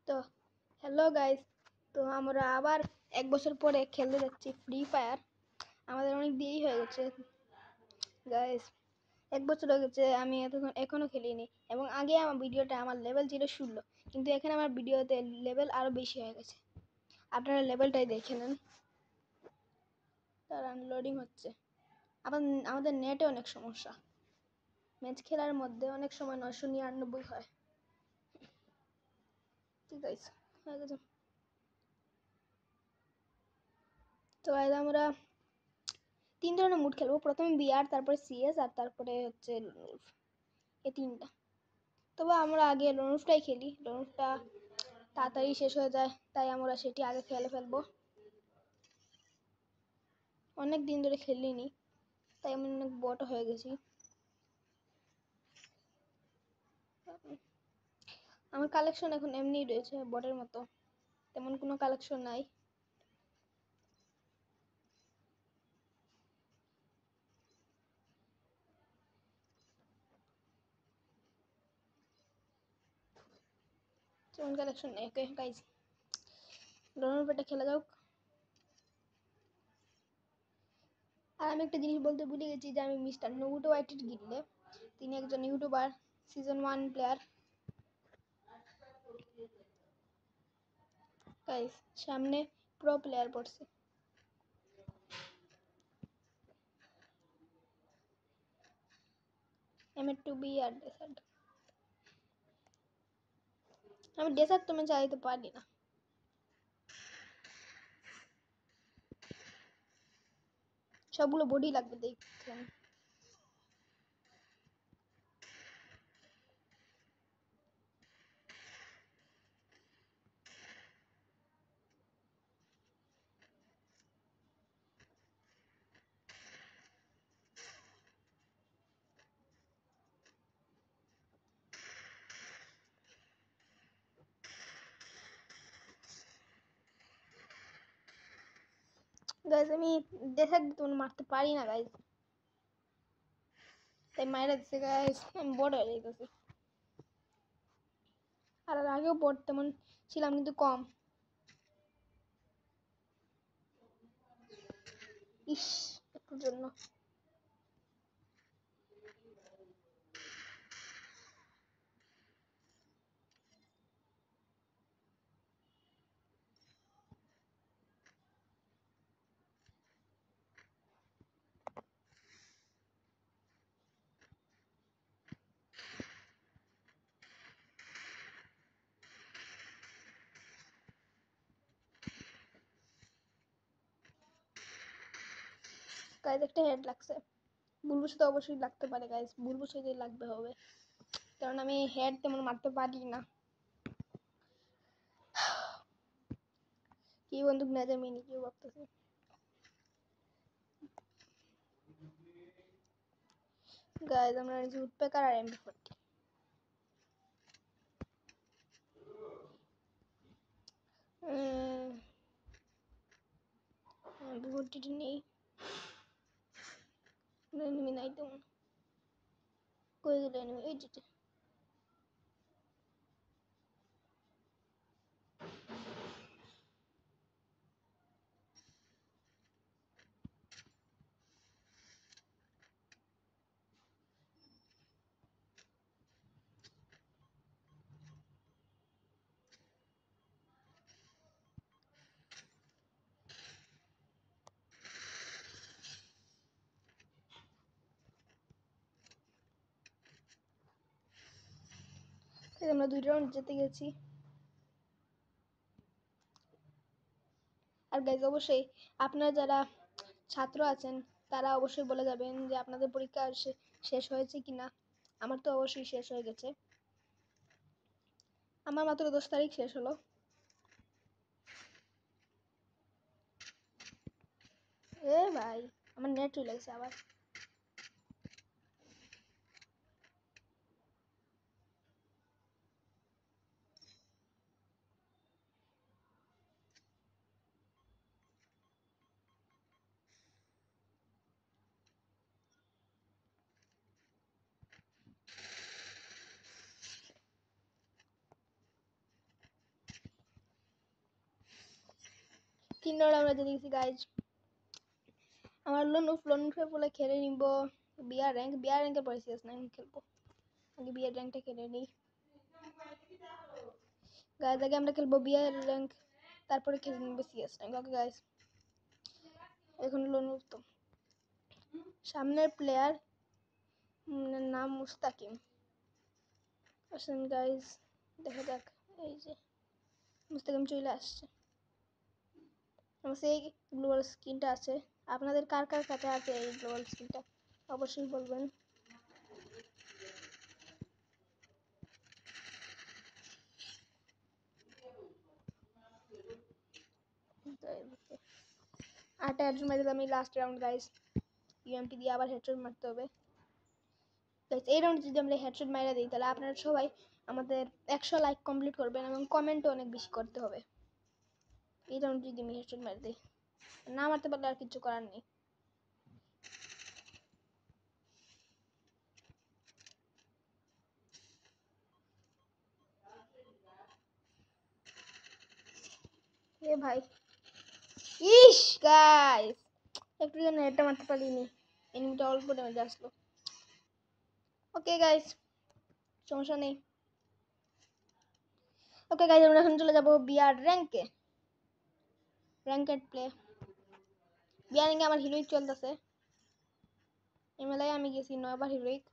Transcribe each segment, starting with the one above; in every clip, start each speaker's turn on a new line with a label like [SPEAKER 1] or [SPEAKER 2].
[SPEAKER 1] তো hello guys, তো আমরা আবার এক বছর পরে খেলতে যাচ্ছি ফ্রি ফায়ার। আমাদের অনেক দেরি হয়ে গেছে গাইস, এক বছর হয়ে গেছে আমি এখনো খেলিনি। এবং আগে আমার ভিডিওটা আমার লেভেল ছিল 16, কিন্তু এখানে আমার ভিডিওতে লেভেল আরও বেশি হয়ে গেছে। আপনারা লেভেলটাই দেখে নেন। তার আনলোডিং হচ্ছে। আমাদের নেটে অনেক সমস্যা, ম্যাচ খেলার মধ্যে অনেক সময় 999 হয়। ঠিক আছে, হয়ে গেছে। তো গাইস আমরা 3 ধরনের মুড খেলবো। প্রথমে বিআর, তারপরে সিএস, আর তারপরে হচ্ছে লনুফ। এই 3টা। তবে আমরা আগে লনুফটাই খেলি। লনুফটা তাড়াতাড়ি শেষ হয়ে যায়, তাই আমরা সেটি আগে খেলে ফেলবো। অনেক দিন ধরে খেলিনি, তাই আমি অনেক বট হয়ে গেছি। আমার কালেকশন এখন এমনিই রয়েছে বটের মতো, তেমন কোনো কালেকশন নাই। তেমন কালেকশন নেই। ওকে গাইজ, লনুফ এটা খেলা যাক। আর আমি একটা জিনিস বলতে ভুলে গেছি যে আমি মিস্টার নবুটো ওয়াইটির গিল্ডে। তিনি একজন ইউটিউবার, সিজন 1 প্লেয়ার। গাইস সামনে প্রো প্লেয়ার পড়ছে। M2B আর ডেসার্ট। আমি ডেসার্ট তুমি চাইতে পারি না। সবগুলো বডি লাগবে দেখছেন। গাইজ আমি ডেসার্ট তোমার মারতে পারি না গাইজ, তাই মাইরা দিচ্ছে গাইজ। আমি বড় হয়ে যাইতেছি। আর আগেও বড় তেমন ছিলাম, কিন্তু কম। ইস, একটুর জন্য। গাইজ একটা হেড লাগছে। বুলবুস তো অবশ্যই লাগতে পারে গাইজ, বুলবুস যদি লাগবে হবে, কারণ আমি হেড তেমন মারতে পারি না। কি বন্দুক না যায় মিনি কিউ ভাবতেছি। গাইজ আমরা নিয়েছি উডপেকার আর MP40। MP40 নেই, এনিমি নাই তেমন। কই গেল এনিমি? এই যে আমরা 2 রাউন্ড জিতে গেছি। আর গাইজ অবশ্যই আপনারা যারা ছাত্র আছেন তারা অবশ্যই বলে যাবেন যে আপনাদের পরীক্ষা শেষ হয়েছে কিনা। আমার তো অবশ্যই শেষ হয়ে গেছে, আমার মাত্র 10 তারিখ শেষ হলো। এ ভাই, আমার নেট চলে গেছে আবার। 3 রাউন্ড আমরা জিতে গেছি গাইজ। আমার লোনুফে বলে খেলে নিব বিয়ার র্যাঙ্কের পরে সিএস 9 খেলবো। আগে বিয়ার র্যাঙ্কটা খেলে নিই গাইজ। আগে আমরা খেলবো বিয়ার র্যাঙ্ক, তারপরে খেলে নিব সিএস 9। ওকে গাইজ, এখন লোনুফ তো সামনের প্লেয়ার নাম মুস্তাকিম। আসেন গাইজ দেখা যাক। এই যে মুস্তাকিম চলে আসছে। আমার সেই গ্লোবাল স্কিনটা আছে। আপনাদের কার কার কাছে আছে এই গ্লোবাল স্কিনটা অবশ্যই বলবেন। আটটা হেডশট মারতে আমি লাস্ট রাউন্ড গাইজ। ইউএমপি দিয়ে আবার হেডশট মারতে হবে গাইজ। এই রাউন্ডে যদি আমরা হেডশট মারা দিই তাহলে আপনারা সবাই আমাদের 100 লাইক কমপ্লিট করবেন এবং কমেন্টও অনেক বেশি করতে হবে। এই রাউন্ড যদি আমি হেডশট মারি দিই, না মারতে পারলে আর কিছু করার নেই। এ ভাই, ইস গাইস, একটু যেন হেডটা মারতে পারিনি। এনিমিটা অল্প ড্যামেজ আসলো। ওকে গাইস, সমস্যা নেই। ওকে গাইস, আমরা এখন চলে যাব বিআর র্যাঙ্কে। র্যাঙ্কেড প্লে বিআর র্যাঙ্কে আমার হিরোইক চলতেছে। এমএলআই আমি গেছি 9 বার হিরোইক।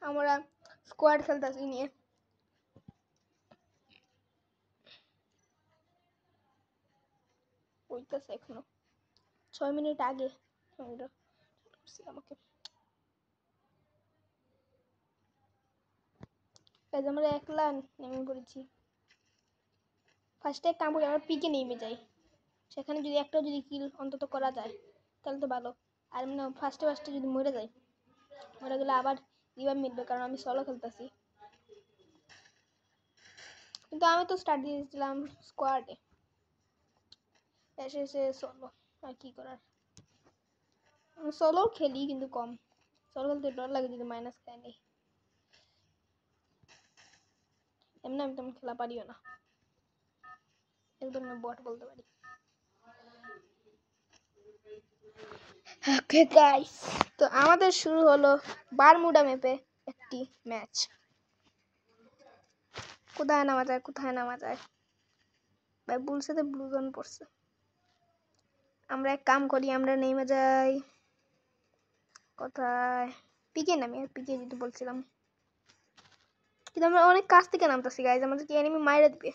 [SPEAKER 1] আমরা স্কোয়াড খেলতেছি নিয়ে। ওইটাছে এখনো 6 মিনিট আগে আমাকে। গাইস আমরা একলা নেমে পড়েছি। ফার্স্টে কাম করে আমরা পিকে নেমে যাই। সেখানে যদি একটা যদি কিল অন্তত করা যায় তাহলে তো ভালো। আর মানে ফার্স্টে যদি মরে যায়, মরে গেলে আবার রিভাইভ মিলবে, কারণ আমি সলো খেলতেছি। কিন্তু আমি তো স্টার্ট দিয়ে দিয়েছিলাম স্কোয়াডে, এসে সলো। আর কি করার, সলো খেলি কিন্তু কম। সলো খেলতে ডর লাগে যদি মাইনাস খায় নেই। এমনি আমি তেমন খেলা পারিও না, একদম বট বলতে পারি। ওকে গাইস, তো আমাদের শুরু হলো বারমুডা ম্যাপে একটি ম্যাচ। কোথায় নামা যায় ভাই, বুলসেতে ব্লু জোন পড়ছে। আমরা এক কাম করি, আমরা নেমে যাই কোথায়, পিকে নামি। আর পিকে যেতে বলছিলাম, কিন্তু আমরা অনেক কাছ থেকে নামতেছি গাইজ, আমাদেরকে এনিমি মাইরা দিবে।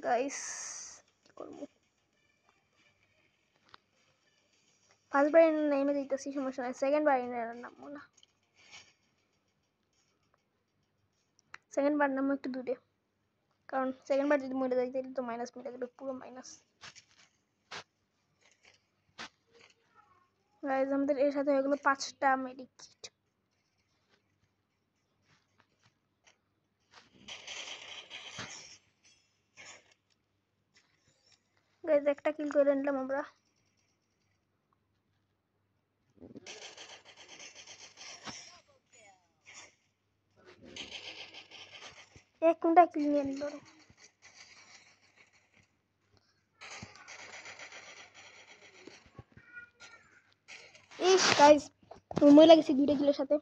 [SPEAKER 1] গাইস করবো ফার্স্ট বার নেমে দিতেছি, সমস্যা নাই। সেকেন্ড বার নামবো না, সেকেন্ড বার নামবো একটু দূরে, কারণ সেকেন্ড বার যদি মরে যাই তাহলে তো মাইনাস মিলে যাবে, পুরো মাইনাস। গাইজ আমাদের এর সাথে হয়ে গেলো 5টা মেডিকিট। গাইজ একটা কিল করে নিলাম আমরা। কোনটা কিল নিয়ে নিল রে। ইস গাইজ মই লাগেছি 2টা কিলের সাথে।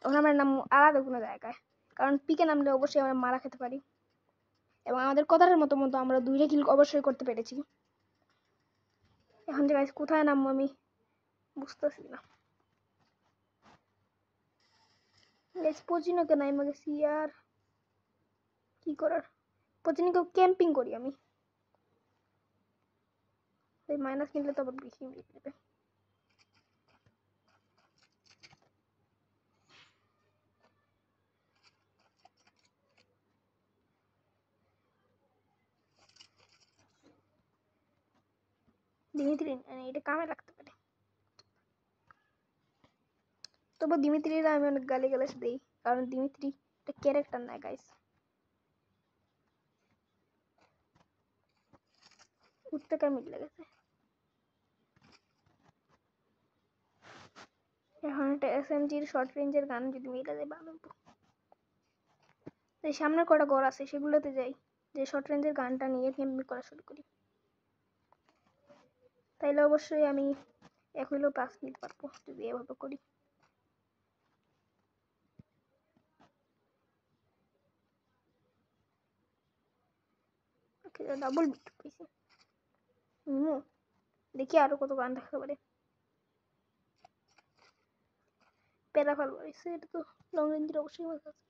[SPEAKER 1] তখন আমার নাম আলাদা কোনো জায়গায়, কারণ পিকে নামলে অবশ্যই আমরা মারা খেতে পারি। এবং আমাদের কথাটার মতো আমরা 2টা কিল অবশ্যই করতে পেরেছি। এখন যে গাইজ কোথায় নামবো আমি বুঝতেছি না। গাইজ পচিনোকে নাইমা গেছি, আর কি করার। পচিনোকে ক্যাম্পিং করি আমি, এই মাইনাস মিললে তো আবার বেশি মিলে যাবে। দিমিত্রি এটা কামে লাগতে পারে, তবু দিমিত্রির আমি অনেক গালি গালাজ দিই, কারণ দিমিত্রি একটা ক্যারেক্টার না গাইস। উঠতে কার মিল লেগেছে। এখন একটা এসএমজির শর্ট রেঞ্জের গান যদি মিলে যায় ভালো হতো। এই সামনে কটা ঘর আছে সেগুলোতে যাই, যে শর্ট রেঞ্জের গানটা নিয়ে ক্যাম্পিং করা শুরু করি। তাইলে অবশ্যই আমি 1 হইলেও পাস নিতে পারবো যদি এভাবে করি। ডাবল বিট পেয়েছি। দেখি আরো কত গান থাকতে পারে। প্যারাফল রয়েছে, এটা তো লং রেঞ্জের অবশ্যই মাথা আছে।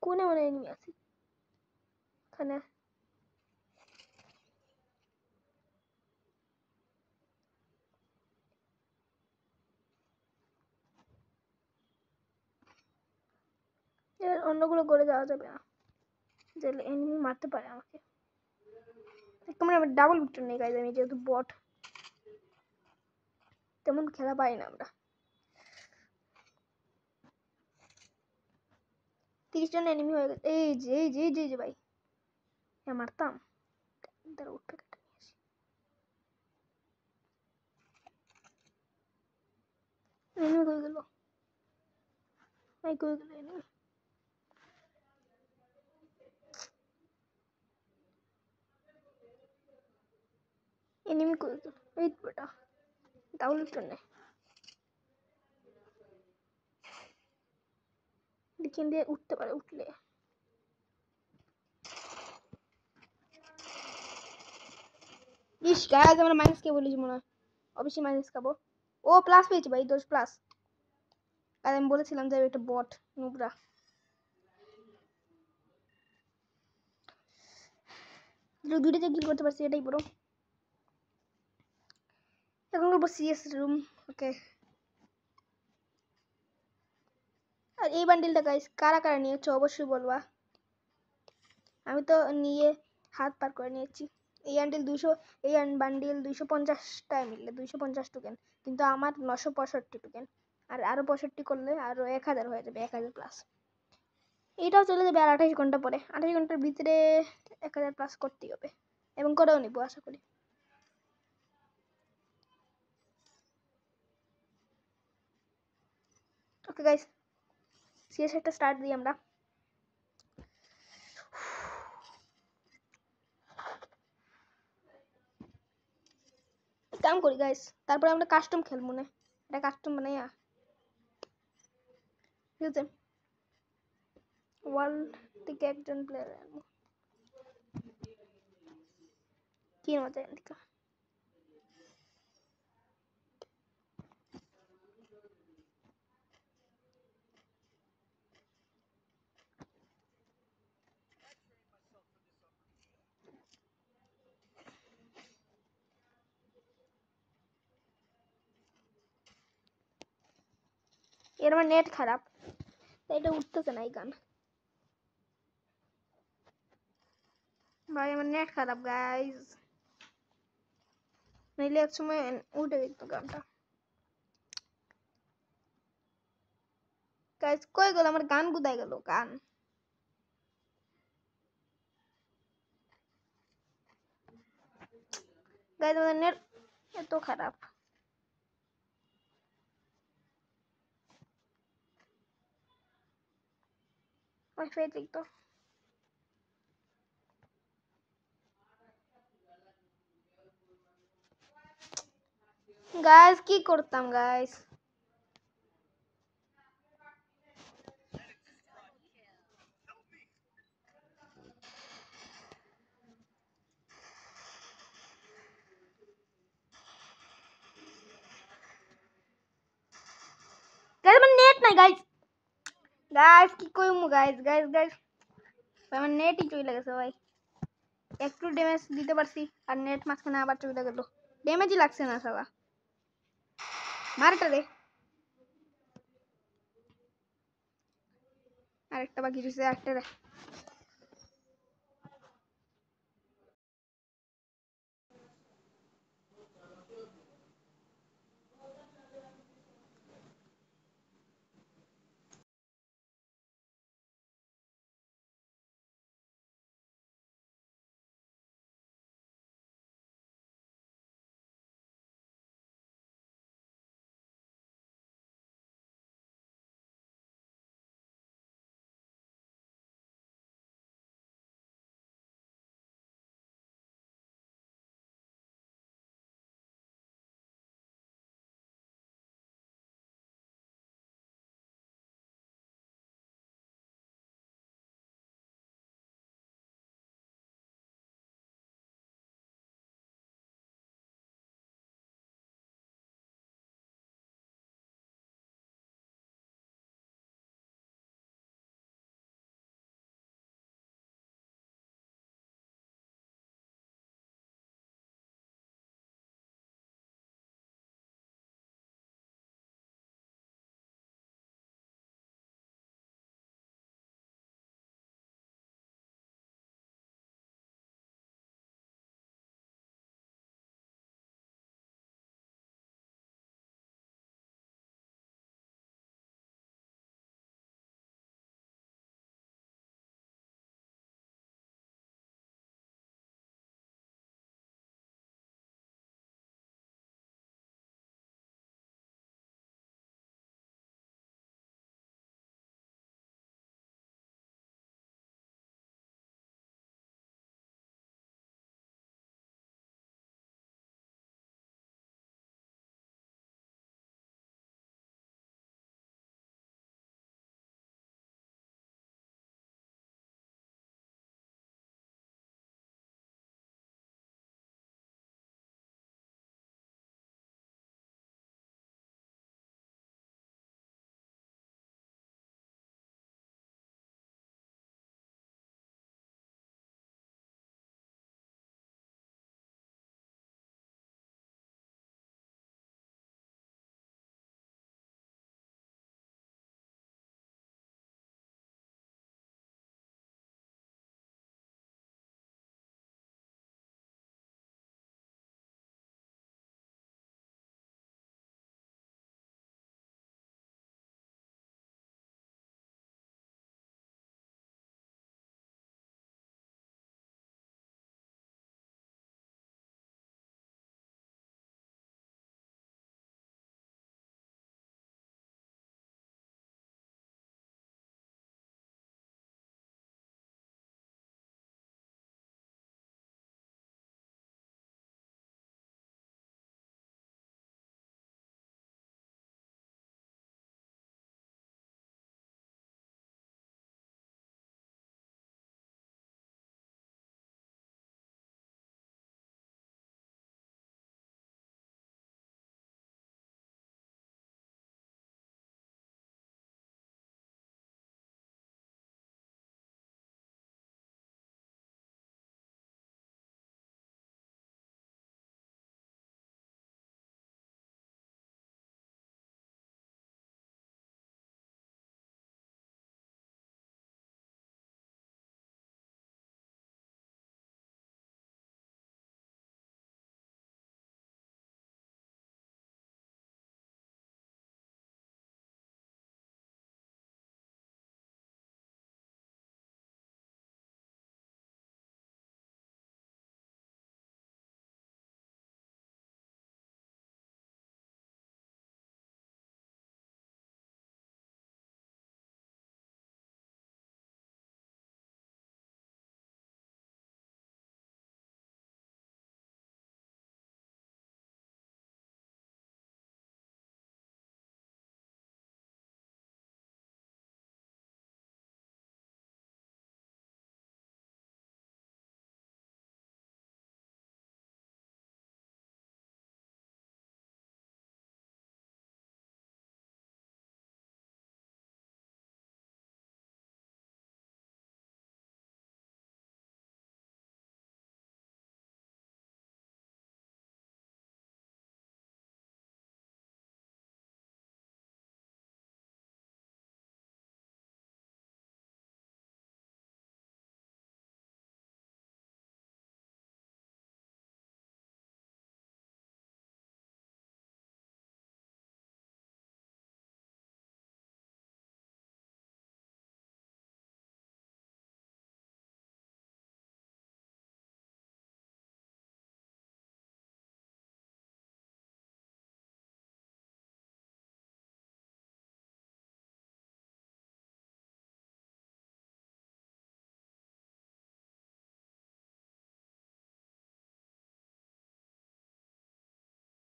[SPEAKER 1] কোনে মানে এনিমি আছে এখানে? এর অন্যগুলো করে যাওয়া যাবে না, যে এনিমি মারতে পারে আমাকে। তোমরা আমার ডাবল ভিক্টর নেই গাইজ, আমি যেহেতু বট তেমন খেলা পাই না আমরা। 30 জন এনিমি হয়ে গেছে। এই যে এই যে এই যে ভাই মারতাম। দাঁড়া উঠে কেটে নিয়ে আসি। এনিমি কই গেল ভাই, কই গেল এনিমি? এনিমি কই গেল? এই তো বেটা ডাবল ভিক্টর নেই। এখান দিয়ে উঠতে পারে, উঠলে ইস গাইজ আমরা মাইনাস কে বলেছি মনে হয়, অবশ্যই মাইনাস খাবো। ও প্লাস পেয়েছি ভাই, 10 প্লাস। আর আমি বলেছিলাম যে এটা বট নুবরা। দুইটা যে কিল করতে পারছি এটাই বড়। এখন করবো সিএস রুম। ওকে, আর এই বান্ডিলটা গাইস কারা কারা নিয়েছো অবশ্যই বলবা। আমি তো নিয়ে হাত পার করে নিয়েছি। এই বান্ডিল 200, এই বান্ডিল 250টায় মিললে 250 টোকেন, কিন্তু আমার 965 টোকেন। আর আরো 65 করলে আরো 1000 হয়ে যাবে, 1000 প্লাস। এটাও চলে যাবে আর 28 ঘন্টা পরে। 28 ঘন্টার ভিতরে 1000 প্লাস করতেই হবে, এবং করেও নিবো আশা করি। ওকে গাইস, সিএস একটা স্টার্ট দিই আমরা। কাম করি গাইস, তারপরে আমরা কাস্টম খেলবো না, এটা কাস্টম বানাইয়া ঠিক আছে। ওয়ার্ল্ড থেকে একজন প্লেয়ার আনবো, কি মজা এদিকে। এর আমার নেট খারাপ, তাই এটা উঠতেছে না এই গান। ভাই আমার নেট খারাপ গাইজ, নইলে এক সময় উঠে যেত গানটা। গাইজ কই গেল আমার গান? কোথায় গেল গান? গাইজ আমাদের নেট এত খারাপ। ওয়াইফাই ঠিক তো। গাইজ কি করতাম গাইজ? গাইজ আমার নেট নাই গাইজ। গাইজ কি কইমু গাইজ? গাইজ গাইজ আমার নেটই চলে গেছে ভাই। একটু ড্যামেজ দিতে পারছি আর নেট মাঝখানে আবার চলে গেল। ড্যামেজই লাগছে না সালা, মারটা রে। আরেকটা বাকি রয়েছে, আরেকটা রে।